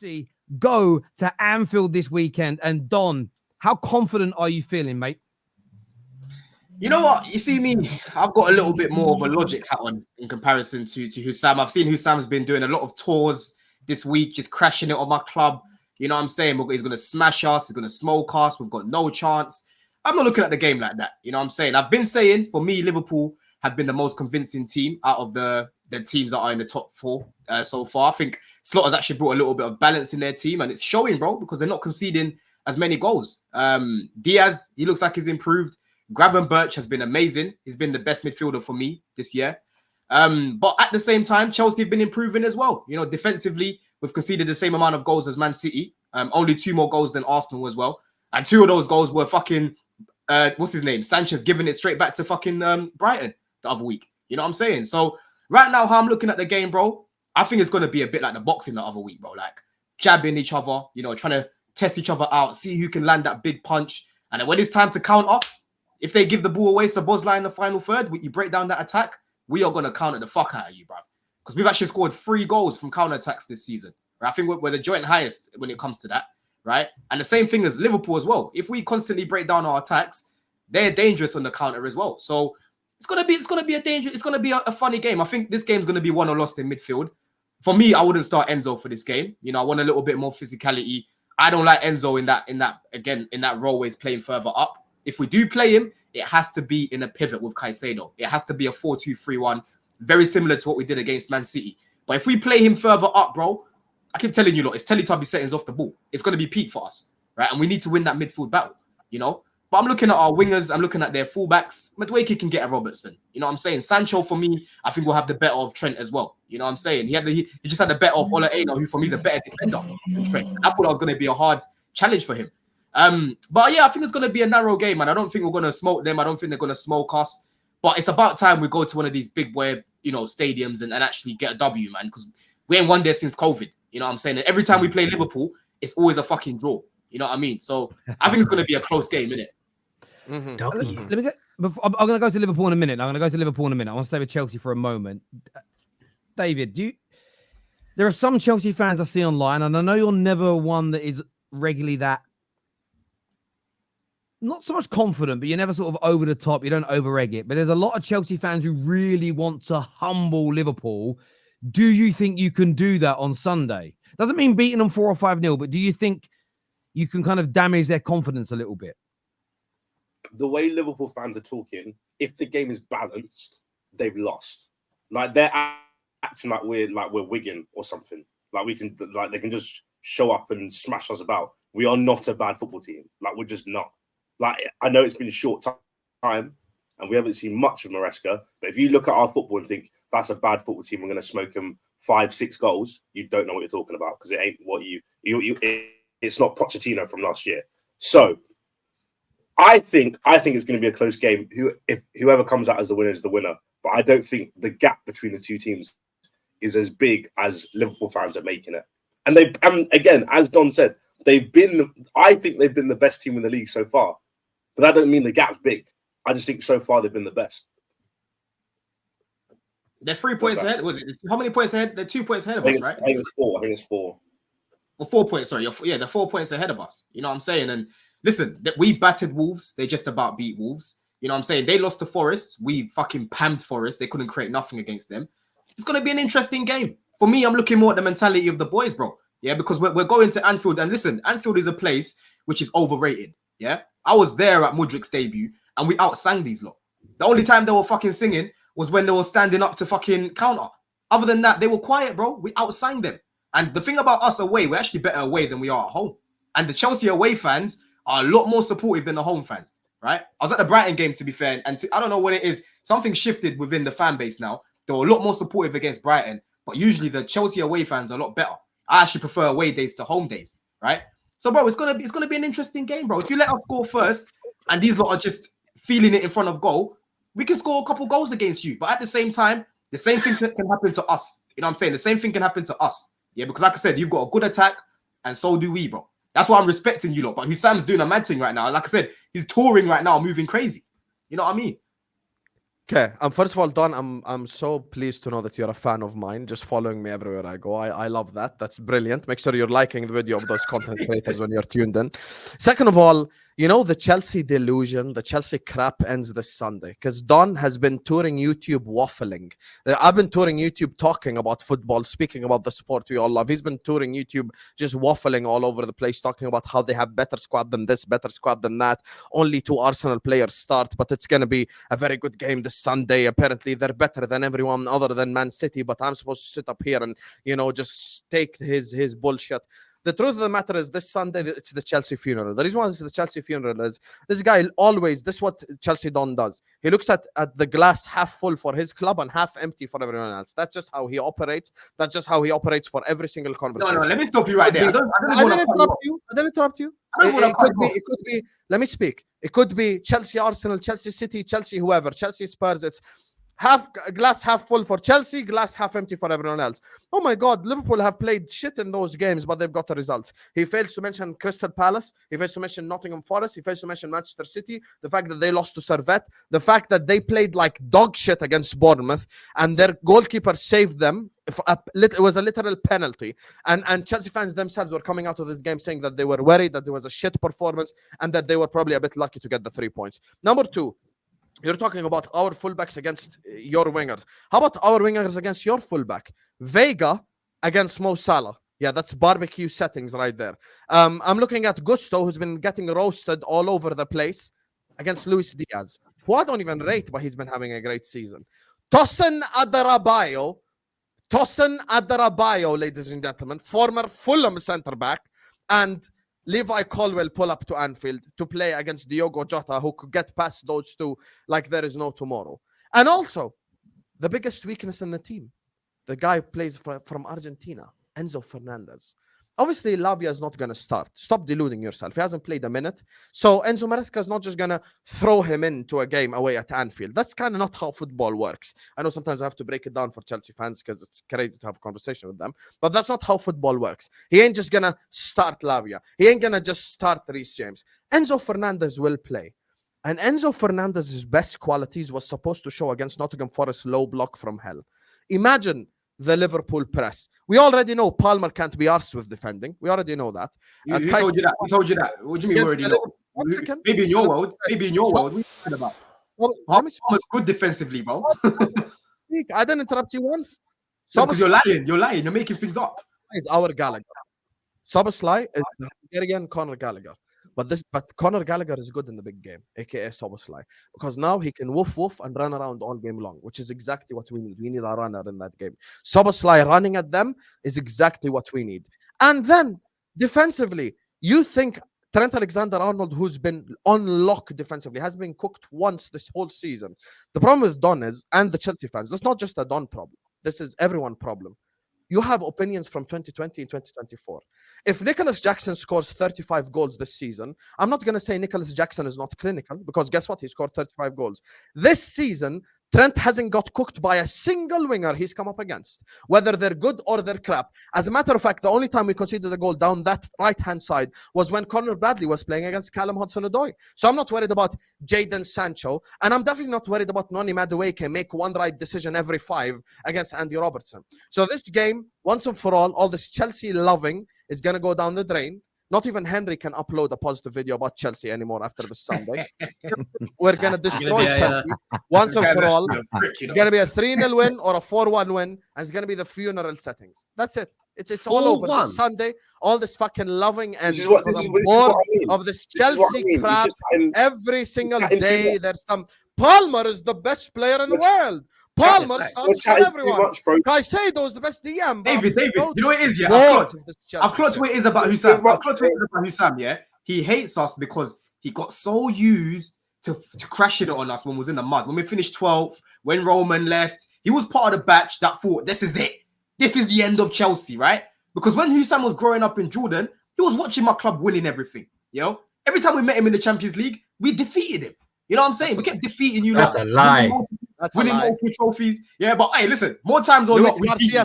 Chelsea go to Anfield this weekend. And Don, how confident are you feeling, mate? You know what? You see me, I've got a little bit more of a logic hat on in comparison to Hussam. I've seen Hussam's been doing a lot of tours this week, just crashing it on my club. You know what I'm saying? He's going to smash us. He's going to smoke us. We've got no chance. I'm not looking at the game like that. You know what I'm saying? I've been saying, for me, Liverpool have been the most convincing team out of the teams that are in the top four so far. I think Slaughter's actually brought a little bit of balance in their team, and it's showing, bro, because they're not conceding as many goals. Diaz, he looks like he's improved. Gravenberch has been amazing. He's been the best midfielder for me this year. But at the same time, Chelsea have been improving as well. You know, defensively, we've conceded the same amount of goals as Man City. Only 2 more goals than Arsenal as well. And 2 of those goals were fucking, what's his name? Sanchez giving it straight back to fucking Brighton the other week. You know what I'm saying? So right now, how I'm looking at the game, bro, I think it's going to be a bit like the boxing the other week, bro. Like jabbing each other, you know, trying to test each other out, see who can land that big punch. And then when it's time to counter, if they give the ball away to Bozlai in the final third, you break down that attack, we are going to counter the fuck out of you, bro. Because we've actually scored 3 goals from counter attacks this season. Right? I think we're the joint highest when it comes to that, right? And the same thing as Liverpool as well. If we constantly break down our attacks, they're dangerous on the counter as well. So it's gonna be a funny game. I think this game's gonna be won or lost in midfield. For me, I wouldn't start Enzo for this game. You know, I want a little bit more physicality. I don't like Enzo in that role where he's playing further up. If we do play him, it has to be in a pivot with Caicedo. It has to be a 4-2-3-1, very similar to what we did against Man City. But if we play him further up, bro, I keep telling you, look, it's Teletubby settings off the ball. It's going to be peak for us, right? And we need to win that midfield battle, you know? But I'm looking at our wingers. I'm looking at their fullbacks. Madueke can get a Robertson. You know what I'm saying? Sancho, for me, I think will have the better of Trent as well. You know what I'm saying? He just had the better of Ola Aina, who for me is a better defender than Trent. I thought that was going to be a hard challenge for him. But yeah, I think it's going to be a narrow game, and I don't think we're going to smoke them. I don't think they're going to smoke us. But it's about time we go to one of these big boy, you know, stadiums and actually get a W, man, because we ain't won there since COVID. You know what I'm saying? And every time we play Liverpool, it's always a fucking draw. You know what I mean? So I think it's going to be a close game, innit? Mm-hmm. Let me get. I'm going to go to Liverpool in a minute. I want to stay with Chelsea for a moment. David, there are some Chelsea fans I see online, and I know you're never one that is regularly that, not so much confident, but you're never sort of over the top. You don't over-egg it. But there's a lot of Chelsea fans who really want to humble Liverpool. Do you think you can do that on Sunday? Doesn't mean beating them 4 or 5-0, but do you think you can kind of damage their confidence a little bit? The way Liverpool fans are talking, if the game is balanced, they've lost. Like they're acting like we're Wigan or something. Like they can just show up and smash us about. We are not a bad football team. Like we're just not. Like I know it's been a short time and we haven't seen much of Maresca, but if you look at our football and think that's a bad football team, we're going to smoke them 5-6 goals, you don't know what you're talking about because it ain't what it's not Pochettino from last year. So I think it's going to be a close game. Whoever comes out as the winner is the winner, but I don't think the gap between the two teams is as big as Liverpool fans are making it. And again, as Don said, I think they've been the best team in the league so far. But that don't mean the gap's big. I just think so far they've been the best. They're 3 points ahead. Was it? How many points ahead? They're 2 points ahead of us, right? I think it's 4. Well, 4 points. Sorry, they're 4 points ahead of us. You know what I'm saying? And listen, we've battered Wolves. They just about beat Wolves. You know what I'm saying? They lost to Forest. We fucking pammed Forest. They couldn't create nothing against them. It's going to be an interesting game. For me, I'm looking more at the mentality of the boys, bro. Yeah, because we're going to Anfield. And listen, Anfield is a place which is overrated. Yeah? I was there at Mudrik's debut and we outsang these lot. The only time they were fucking singing was when they were standing up to fucking counter. Other than that, they were quiet, bro. We outsang them. And the thing about us away, we're actually better away than we are at home. And the Chelsea away fans are a lot more supportive than the home fans, right? I was at the Brighton game, to be fair, and I don't know what it is. Something shifted within the fan base now. They were a lot more supportive against Brighton, but usually the Chelsea away fans are a lot better. I actually prefer away days to home days, right? So, bro, it's gonna be an interesting game, bro. If you let us score first, and these lot are just feeling it in front of goal, we can score a couple goals against you. But at the same time, the same thing can happen to us. You know what I'm saying? The same thing can happen to us. Yeah, because like I said, you've got a good attack, and so do we, bro. That's why I'm respecting you lot. But Hussam's doing a mad thing right now. Like I said, he's touring right now, moving crazy. You know what I mean? Okay. First of all, Don, I'm so pleased to know that you're a fan of mine, just following me everywhere I go. I love that. That's brilliant. Make sure you're liking the video of those content creators when you're tuned in. Second of all, you know, the Chelsea delusion, the Chelsea crap ends this Sunday because Don has been touring YouTube waffling. I've been touring YouTube talking about football, speaking about the sport we all love. He's been touring YouTube just waffling all over the place, talking about how they have better squad than this, better squad than that. Only 2 Arsenal players start, but it's going to be a very good game this Sunday. Apparently, they're better than everyone other than Man City, but I'm supposed to sit up here and, you know, just take his bullshit. The truth of the matter is this Sunday, it's the Chelsea funeral. The reason why it's the Chelsea funeral is this guy always, this is what Chelsea Don does. He looks at the glass half full for his club and half empty for everyone else. That's just how he operates. That's just how he operates for every single conversation. No, let me stop you right there. I didn't interrupt you. It could be, let me speak. It could be Chelsea, Arsenal, Chelsea City, Chelsea, whoever, Chelsea Spurs. It's glass half full for Chelsea, glass half empty for everyone else. Oh my God, Liverpool have played shit in those games, but they've got the results. He fails to mention Crystal Palace. He fails to mention Nottingham Forest. He fails to mention Manchester City. The fact that they lost to Servette. The fact that they played like dog shit against Bournemouth and their goalkeeper saved them. It was a literal penalty. And Chelsea fans themselves were coming out of this game saying that they were worried, that there was a shit performance, and that they were probably a bit lucky to get the 3 points. Number 2, you're talking about our fullbacks against your wingers. How about our wingers against your fullback? Vega against Mo Salah. Yeah, that's barbecue settings right there. I'm looking at Gusto, who's been getting roasted all over the place, against Luis Diaz, who I don't even rate, but he's been having a great season. Tosin Adarabioyo, ladies and gentlemen, former Fulham centre-back, and Levi Colwill pull up to Anfield to play against Diogo Jota, who could get past those two like there is no tomorrow. And also, the biggest weakness in the team, the guy plays from Argentina, Enzo Fernandez. Obviously, Lavia is not going to start. Stop deluding yourself. He hasn't played a minute. So Enzo Maresca is not just going to throw him into a game away at Anfield. That's kind of not how football works. I know sometimes I have to break it down for Chelsea fans because it's crazy to have a conversation with them. But that's not how football works. He ain't just going to start Lavia. He ain't going to just start Reece James. Enzo Fernandez will play. And Enzo Fernandez's best qualities was supposed to show against Nottingham Forest low block from hell. Imagine the Liverpool press. We already know Palmer can't be arsed with defending. We already know that. Who told you that? Who told you that? What do you mean already know? Maybe in your world. Maybe in your world. What are you talking about? Palmer's good defensively, bro. I didn't interrupt you once. Because you're lying. You're lying. You're making things up. Is our Gallagher. Soboslai is again Conor Gallagher. But Conor Gallagher is good in the big game, aka Soboslai, because now he can woof and run around all game long, which is exactly what we need. We need a runner in that game. Soboslai running at them is exactly what we need. And then defensively, you think Trent Alexander-Arnold, who's been on lock defensively, has been cooked once this whole season. The problem with Don is, and the Chelsea fans, that's not just a Don problem. This is everyone's problem. You have opinions from 2020 and 2024. If Nicholas Jackson scores 35 goals this season, I'm not going to say Nicholas Jackson is not clinical, because guess what? He scored 35 goals. This season, Trent hasn't got cooked by a single winger he's come up against, whether they're good or they're crap. As a matter of fact, the only time we conceded a goal down that right-hand side was when Conor Bradley was playing against Callum Hudson-Odoi. So I'm not worried about Jadon Sancho, and I'm definitely not worried about Noni Madueke make one right decision every 5 against Andy Robertson. So this game, once and for all this Chelsea loving is going to go down the drain. Not even Henry can upload a positive video about Chelsea anymore after this Sunday. We're going to destroy Chelsea once and for all. It's going to be a 3-0 win or a 4-1 win, and it's going to be the funeral settings. That's it. It's all over this Sunday. All this fucking loving and of this Chelsea crap. Every single day, there's some. Palmer is the best player in the world. Palmer starts for everyone. Caicedo is the best DM. David, you know what it is, yeah? I've clocked what it is about Hussam. Yeah, he hates us because he got so used to crashing it on us when we was in the mud. When we finished 12th, when Roman left, he was part of the batch that thought, this is it. This is the end of Chelsea, right? Because when Hussam was growing up in Jordan, he was watching my club winning everything. You know, every time we met him in the Champions League, we defeated him. You know what I'm saying? We kept defeating you. That's a lie. Winning multiple trophies. Yeah, but hey, listen, more times or not, we beat you.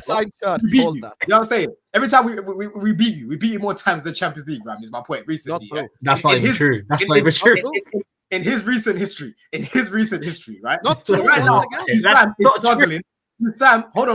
You know what I'm saying? Every time we beat you. We beat you more times than Champions League, man, is my point recently. That's not even true. That's not even true. in his recent history, right? Not So true. right now, Once again. Hussam is not true. struggling. Hussam, hold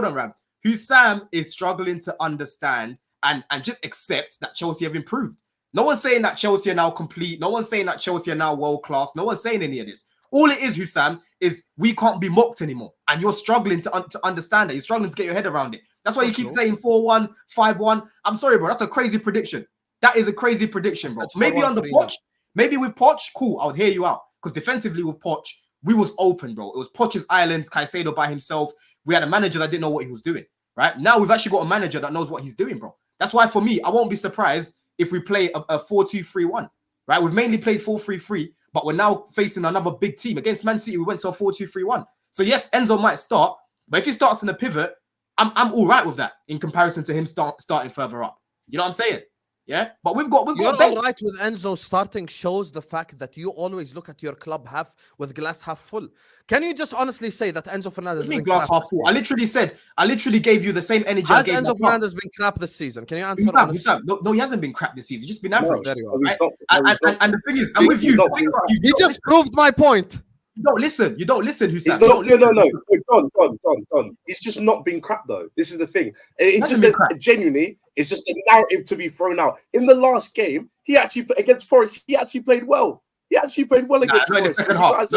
on, Ram. Hussam is struggling to understand and just accept that Chelsea have improved. No one's saying that Chelsea are now complete. No one's saying that Chelsea are now world class. No one's saying any of this. All it is, Hussam, is we can't be mocked anymore. And you're struggling to understand that. You're struggling to get your head around it. That's why you keep saying 4-1, 5-1. I'm sorry, bro. That's a crazy prediction. That is a crazy prediction, bro. Maybe on the Poch, maybe with Poch, cool. I would hear you out. Because defensively with Poch, we was open, bro. It was Poch's island, Caicedo by himself. We had a manager that didn't know what he was doing, right? Now we've actually got a manager that knows what he's doing, bro. That's why for me, I won't be surprised if we play a 4-2-3-1, right? We've mainly played 4-3-3, but we're now facing another big team. Against Man City, we went to a 4-2-3-1. So yes, Enzo might start, but if he starts in a pivot, I'm all right with that in comparison to him starting further up. You know what I'm saying? Yeah, but we've got You're all right with Enzo starting shows the fact that you always look at your club half with glass half full. Can you just honestly say that Enzo Fernandez has been glass half full? I literally gave you the same energy. Has Enzo Fernandez been crap this season? Can you answer? No, he hasn't been crap this season. He's just been average. There you right? And the thing is, I'm with you. You just proved my point. You don't listen, Hussam. No. He's just not been crap though. This is the thing. It's just genuinely, it's just a narrative to be thrown out. In the last game, he actually against Forest, he actually played well. He actually played well against Forest. In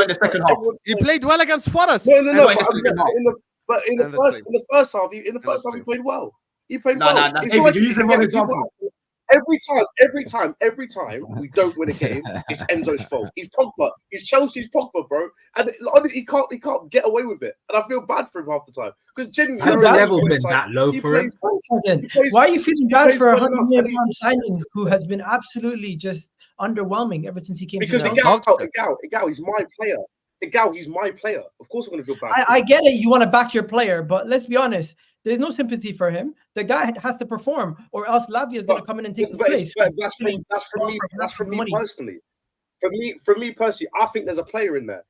the second half. He played well against Forest. No. But in the first half, he played well. He played well. You're using one example. Every time we don't win a game, it's Enzo's fault. He's Pogba. He's Chelsea's Pogba, bro. And he can't get away with it. And I feel bad for him half the time because genuinely, has the level been that low for him? Why are you feeling bad for a £100 million signing who has been absolutely just underwhelming ever since he came? Because Igao, he's my player. He's my player. Of course, I'm going to feel bad. I get it. You want to back your player, but let's be honest. There's no sympathy for him. The guy has to perform, or else Lavia is going to come in and take his place. That's for me personally. For me personally, I think there's a player in there.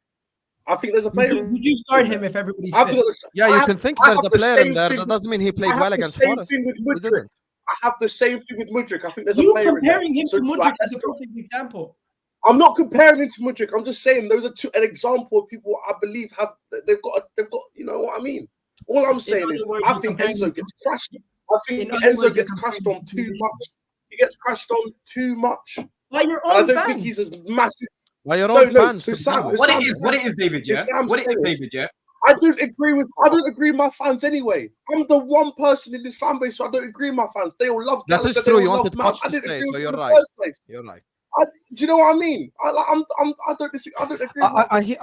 Would you start him if everybody's fit? You can think there's a player in there. That doesn't mean he played well against Forest. I have the same thing with Mudryk. I think there's a player in there. Comparing him to Mudryk is a perfect example. I'm not comparing him to Mudryk. I'm just saying those are an example of people I believe they've got. You know what I mean? All I'm saying is, I think Enzo gets crashed. I think Enzo gets crashed on too much. He gets crashed on too much. By your own fans. I don't think he's as massive. By your own fans. What it is, David. Yeah. What it is, David. Yeah. I don't agree with my fans anyway. I'm the one person in this fan base, so I don't agree with my fans. They all love that. Is true. You wanted Poch to stay, so you're right. You're right. Do you know what I mean? I don't agree. I hear.